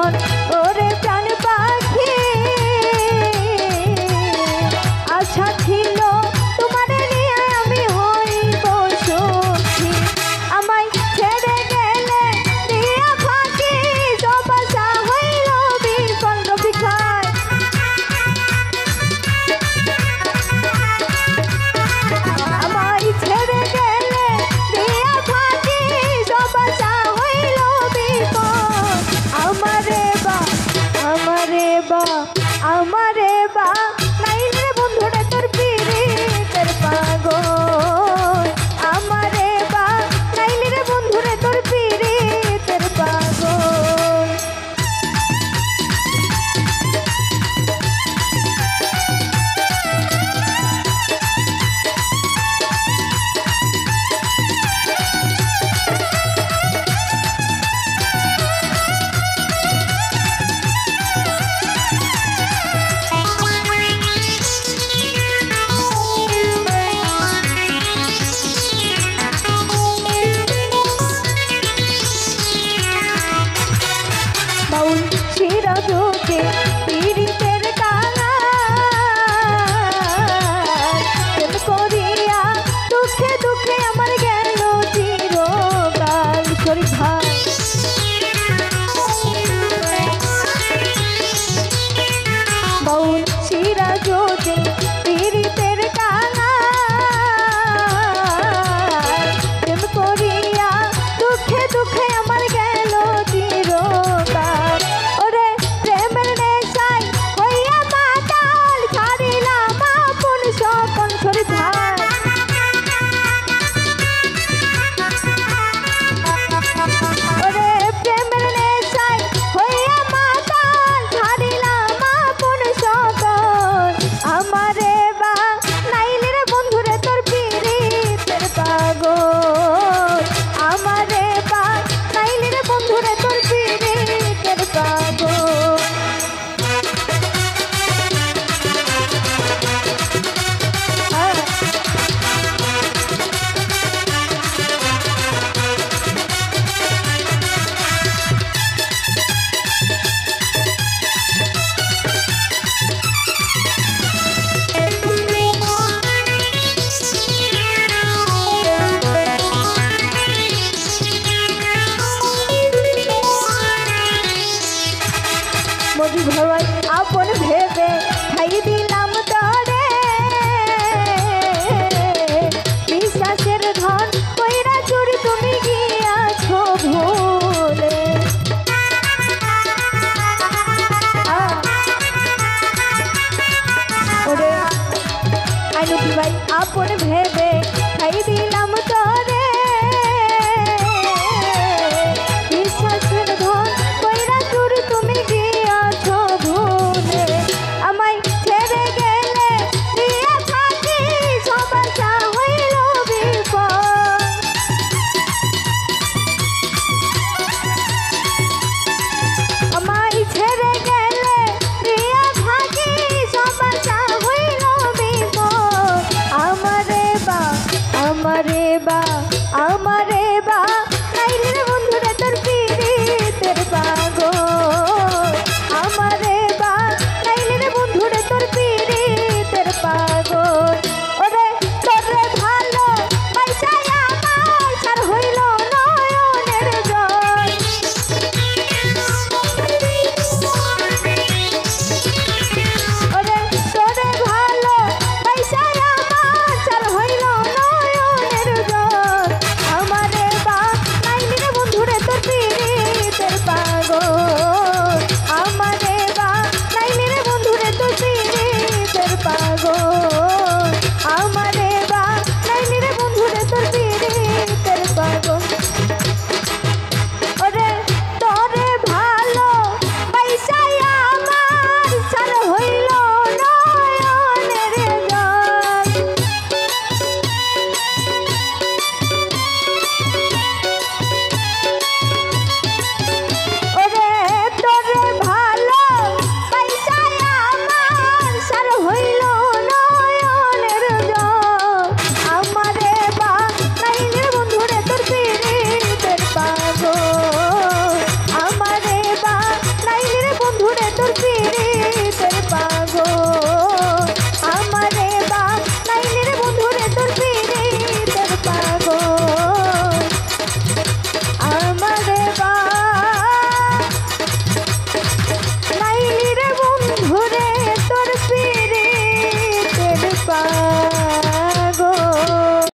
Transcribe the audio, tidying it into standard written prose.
জীবন ওরে প্রাণ পাখি আশা ছিল তোমার নিয়ে আমি হইব সুখী আমায় ছেড়ে গেলে দিয়া ফাঁকি সব আশা হইল বিফল রফিকায় আমায় ছেড়ে গেলে দিয়া ফাঁকি সব আশা হইল বিফল আমারে বা আমারে বা নাইলে বন্ধুরে তোর পীড়িতের পাগল আমারে বা নাইলে রে বন্ধুরে তোর পীড়িতের পাগল বাউল শিরাজকে পীড়িতের কাঙাল করিয়া দুঃখে দুঃখে আমার গেল চিরকাল শরীফ ভাই বাউল শিরাজকে পীড়িতের কাঙাল করিয়া দুঃখে দুঃখে আমার গেল চিরকাল ওরে প্রেমের নেশায় হইয়া মাতাল ছাড়িলাম আপন সকল শরীফ ভাই ওরে প্রেমের নেশায় হইয়া মাতাল ছাড়িলাম আপন সকল আমারে বা নাইলে রে বন্ধুরে তোর পীড়িতের পাগল আমারে বা নাইলে রে বন্ধুরে তোর পীড়িতের পাগল মধু ভাই আপন